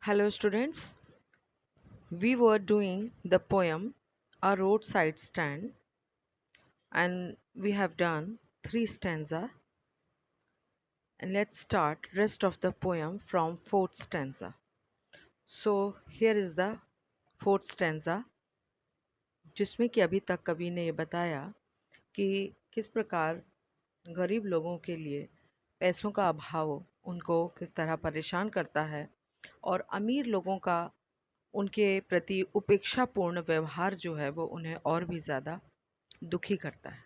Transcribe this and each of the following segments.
Hello, students. We were doing the poem A Roadside Stand, and we have done three stanza. And let's start rest of the poem from fourth stanza. So here is the fourth stanza, जिसमें कि अभी तक कवि ने ये बताया कि किस प्रकार गरीब लोगों के लिए पैसों का अभाव उनको किस तरह परेशान करता है और अमीर लोगों का उनके प्रति उपेक्षापूर्ण व्यवहार जो है वो उन्हें और भी ज़्यादा दुखी करता है.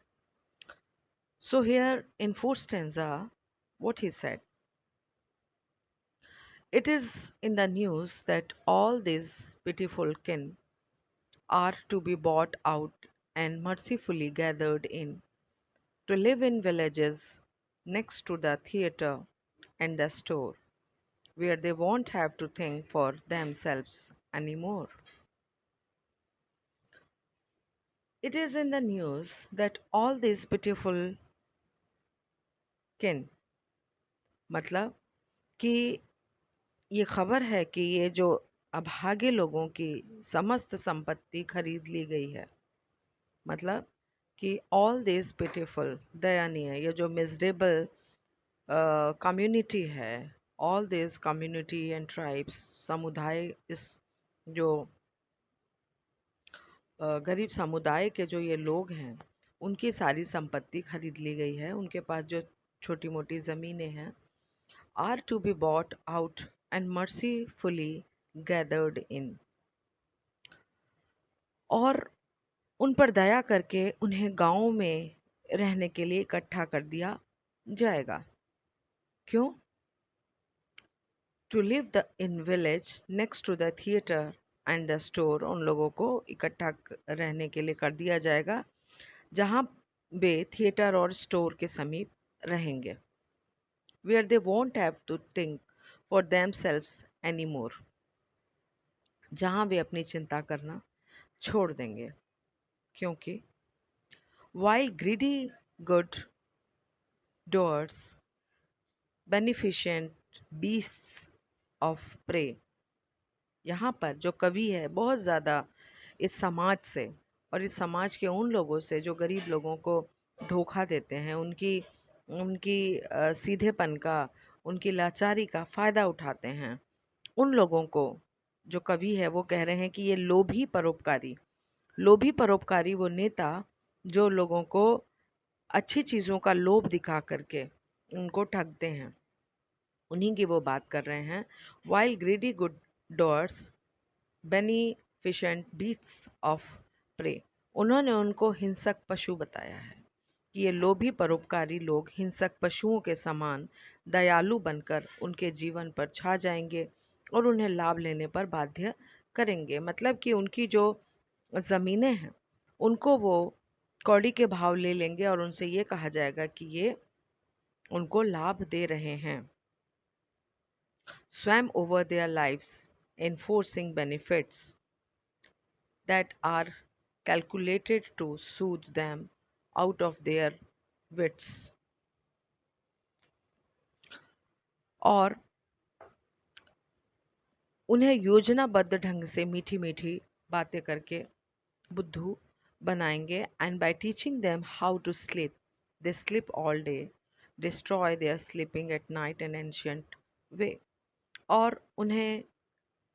So here in fourth stanza, what he said, it is in the news that all these pitiful kin are to be bought out and mercifully gathered in, to live in villages next to the theatre and the store, where they won't have to think for themselves anymore. It is in the news that all these pitiful kin, मतलब कि ये खबर है कि ये जो अभागे लोगों की समस्त संपत्ति खरीद ली गई है. मतलब कि ऑल दिस पिटीफुल, दयनीय, ये जो मिजरेबल कम्युनिटी है, all this community and tribes, समुदाय, इस जो गरीब समुदाय के जो ये लोग हैं उनकी सारी संपत्ति खरीद ली गई है. उनके पास जो छोटी मोटी ज़मीनें हैं, are to be bought out and mercifully gathered in, और उन पर दया करके उन्हें गांव में रहने के लिए इकट्ठा कर दिया जाएगा. क्यों? To live the in village next to the theatre and the store, उन लोगों को इकट्ठा रहने के लिए कर दिया जाएगा जहां वे थिएटर और स्टोर के समीप रहेंगे. Where they won't have to think for themselves any more, जहां वे अपनी चिंता करना छोड़ देंगे. क्योंकि while greedy good doers, beneficent beasts of prey, यहाँ पर जो कवि है बहुत ज़्यादा इस समाज से और इस समाज के उन लोगों से जो गरीब लोगों को धोखा देते हैं, उनकी उनकी सीधेपन का, उनकी लाचारी का फ़ायदा उठाते हैं, उन लोगों को जो कवि है वो कह रहे हैं कि ये लोभी परोपकारी वो नेता जो लोगों को अच्छी चीज़ों का लोभ दिखा करके उनको ठगते हैं, उन्हीं की वो बात कर रहे हैं. While greedy good doers, beneficent beasts of prey, उन्होंने उनको हिंसक पशु बताया है कि ये लोभी परोपकारी लोग हिंसक पशुओं के समान दयालु बनकर उनके जीवन पर छा जाएंगे और उन्हें लाभ लेने पर बाध्य करेंगे. मतलब कि उनकी जो ज़मीनें हैं उनको वो कौड़ी के भाव ले लेंगे और उनसे ये कहा जाएगा कि ये उनको लाभ दे रहे हैं. Swam over their lives, enforcing benefits that are calculated to soothe them out of their wits. और उन्हें योजनाबद्ध ढंग से मीठी मीठी बातें करके बुद्धू बनाएंगे. And by teaching them how to sleep, they sleep all day, destroy their sleeping at night in ancient way, और उन्हें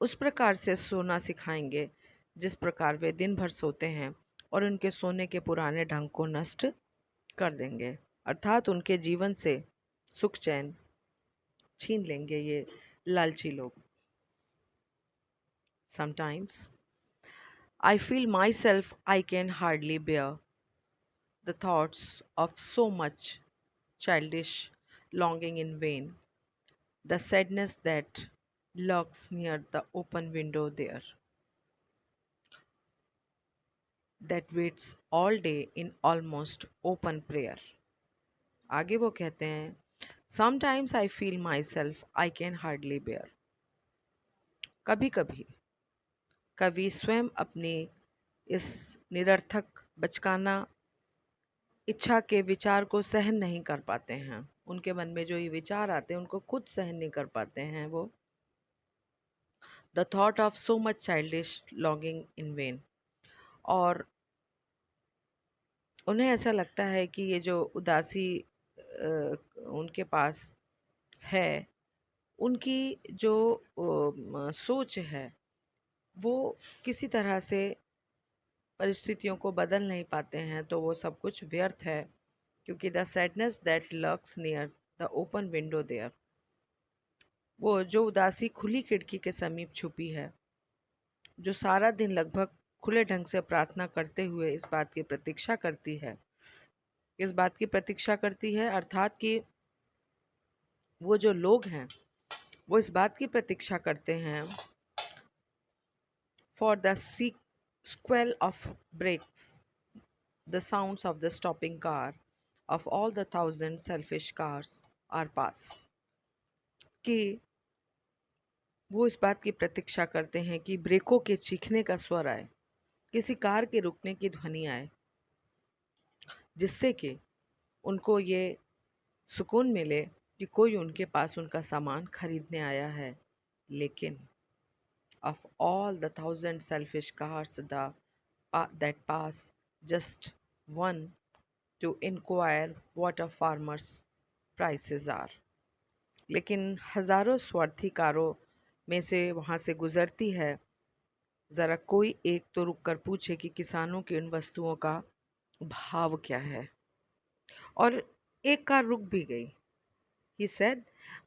उस प्रकार से सोना सिखाएंगे जिस प्रकार वे दिन भर सोते हैं और उनके सोने के पुराने ढंग को नष्ट कर देंगे. अर्थात उनके जीवन से सुख चैन छीन लेंगे ये लालची लोग. Sometimes I feel myself I can hardly bear the thoughts of so much childish longing in vain, the sadness that lurks near the open window there, that waits all day in almost open prayer. आगे वो कहते हैं, Sometimes I feel myself I can hardly bear. कभी कभी कवि स्वयं अपनी इस निरर्थक बचकाना इच्छा के विचार को सहन नहीं कर पाते हैं. उनके मन में जो ये विचार आते हैं उनको खुद सहन नहीं कर पाते हैं वो. the thought of so much childish longing in vain. और उन्हें ऐसा लगता है कि ये जो उदासी उनके पास है, उनकी जो सोच है वो किसी तरह से परिस्थितियों को बदल नहीं पाते हैं, तो वो सब कुछ व्यर्थ है, क्योंकि the sadness that lurks near the open window there, वो जो उदासी खुली खिड़की के समीप छुपी है, जो सारा दिन लगभग खुले ढंग से प्रार्थना करते हुए इस बात की प्रतीक्षा करती है, अर्थात कि वो जो लोग हैं वो इस बात की प्रतीक्षा करते हैं for the squeal of brakes, the sounds of the stopping car, of all the thousand selfish cars are pass, कि वो इस बात की प्रतीक्षा करते हैं कि ब्रेकों के चीखने का स्वर आए, किसी कार के रुकने की ध्वनि आए, जिससे कि उनको ये सुकून मिले कि कोई उनके पास उनका सामान खरीदने आया है। लेकिन of all the thousand selfish cars that pass, just one to inquire what a farmer's prices are. लेकिन हजारों स्वार्थी कारों में से वहां से गुजरती है, जरा कोई एक तो रुक कर पूछे कि किसानों की उन वस्तुओं का भाव क्या है। और एक कार रुक भी गई, he said,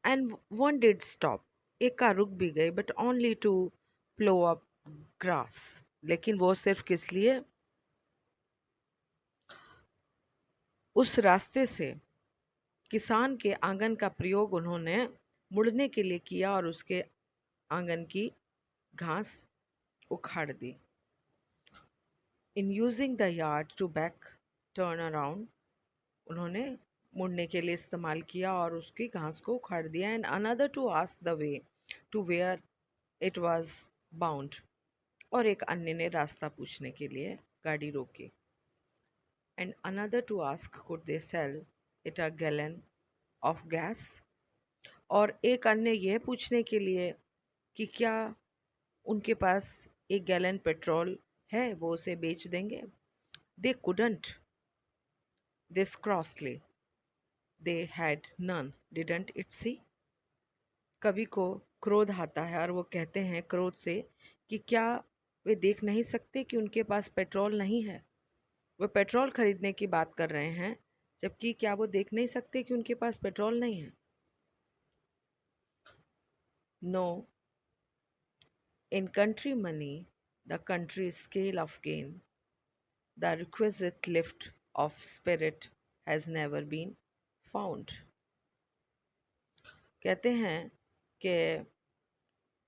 and one did stop. एक कार रुक भी गई, but only to plow up grass. लेकिन वो सिर्फ किस लिए? उस रास्ते से किसान के आंगन का प्रयोग उन्होंने मुड़ने के लिए किया और उसके आंगन की घास उखाड़ दी। In using the yard to back turn around, उन्होंने मुड़ने के लिए इस्तेमाल किया और उसकी घास को उखाड़ दिया। And another to ask the way to where it was bound, और एक अन्य ने रास्ता पूछने के लिए गाड़ी रोकी। And another to ask could they sell it a gallon of gas, और एक अन्य यह पूछने के लिए कि क्या उनके पास एक गैलन पेट्रोल है, वो उसे बेच देंगे। They couldn't this crossly, they had none, didn't it see. कवि को क्रोध आता है और वो कहते हैं क्रोध से कि क्या वे देख नहीं सकते कि उनके पास पेट्रोल नहीं है। वे पेट्रोल खरीदने की बात कर रहे हैं, जबकि क्या वो देख नहीं सकते कि उनके पास पेट्रोल नहीं है। No, in country money, the country scale of gain, the requisite lift of spirit has never been found. कहते हैं कि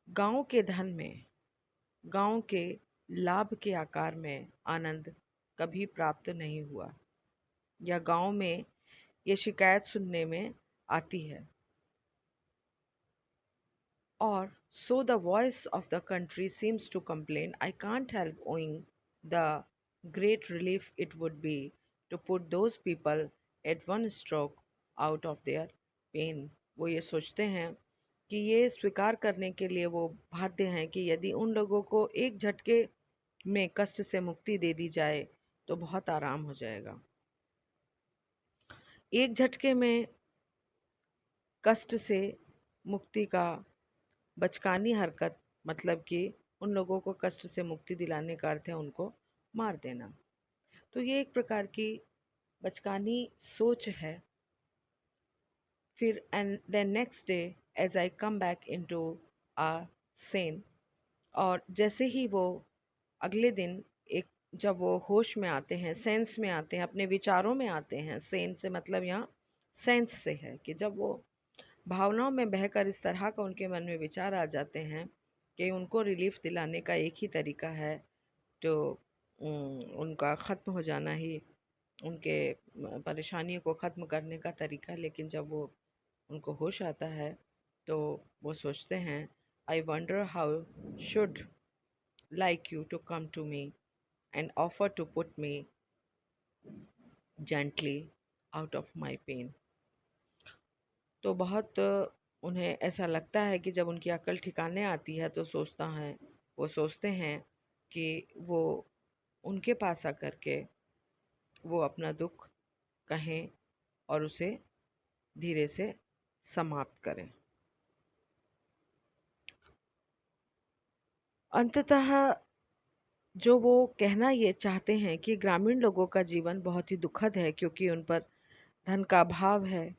गांव के धन में, गांव के लाभ के आकार में आनंद कभी प्राप्त नहीं हुआ, या गांव में ये शिकायत सुनने में आती है। Or so the voice of the country seems to complain, I can't help owing the great relief it would be to put those people at one stroke out of their pain. वो ये सोचते हैं कि ये स्वीकार करने के लिए वो बाध्य हैं कि यदि उन लोगों को एक झटके में कष्ट से मुक्ति दे दी जाए तो बहुत आराम हो जाएगा। एक झटके में कष्ट से मुक्ति का बचकानी हरकत, मतलब कि उन लोगों को कष्ट से मुक्ति दिलाने का अर्थ है उनको मार देना। तो ये एक प्रकार की बचकानी सोच है। फिर and then next day as I come back into a scene, और जैसे ही वो अगले दिन एक जब वो होश में आते हैं, सेंस में आते हैं, अपने विचारों में आते हैं, सेन से मतलब यहाँ सेंस से है कि जब वो भावनाओं में बहकर इस तरह का उनके मन में विचार आ जाते हैं कि उनको रिलीफ दिलाने का एक ही तरीका है, तो उनका ख़त्म हो जाना ही उनके परेशानियों को ख़त्म करने का तरीका। लेकिन जब वो उनको होश आता है तो वो सोचते हैं, I wonder how should like you to come to me and offer to put me gently out of my pain. तो बहुत उन्हें ऐसा लगता है कि जब उनकी अक्ल ठिकाने आती है तो वो सोचते हैं कि वो उनके पास आकर के वो अपना दुख कहें और उसे धीरे से समाप्त करें। अंततः जो वो कहना ये चाहते हैं कि ग्रामीण लोगों का जीवन बहुत ही दुखद है, क्योंकि उन पर धन का अभाव है।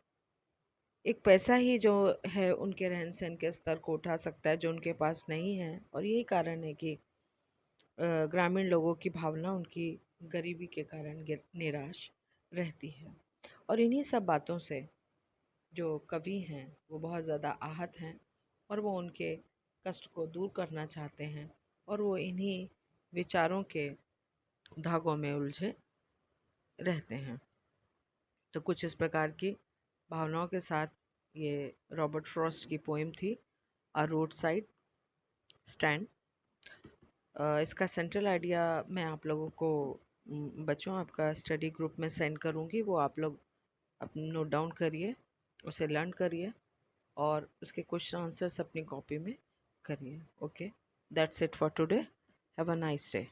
एक पैसा ही जो है उनके रहन सहन के स्तर को उठा सकता है, जो उनके पास नहीं है। और यही कारण है कि ग्रामीण लोगों की भावना उनकी गरीबी के कारण निराश रहती है। और इन्हीं सब बातों से जो कवि हैं वो बहुत ज़्यादा आहत हैं, और वो उनके कष्ट को दूर करना चाहते हैं, और वो इन्हीं विचारों के धागों में उलझे रहते हैं। तो कुछ इस प्रकार की भावनाओं के साथ ये रॉबर्ट फ्रॉस्ट की पोएम थी, अ रोड साइड स्टैंड। इसका सेंट्रल आइडिया मैं आप लोगों को बच्चों आपका स्टडी ग्रुप में सेंड करूँगी, वो आप लोग अपने नोट डाउन करिए, उसे लर्न करिए और उसके क्वेश्चन आंसर्स अपनी कॉपी में करिए। Okay, that's it for today. Have a nice day.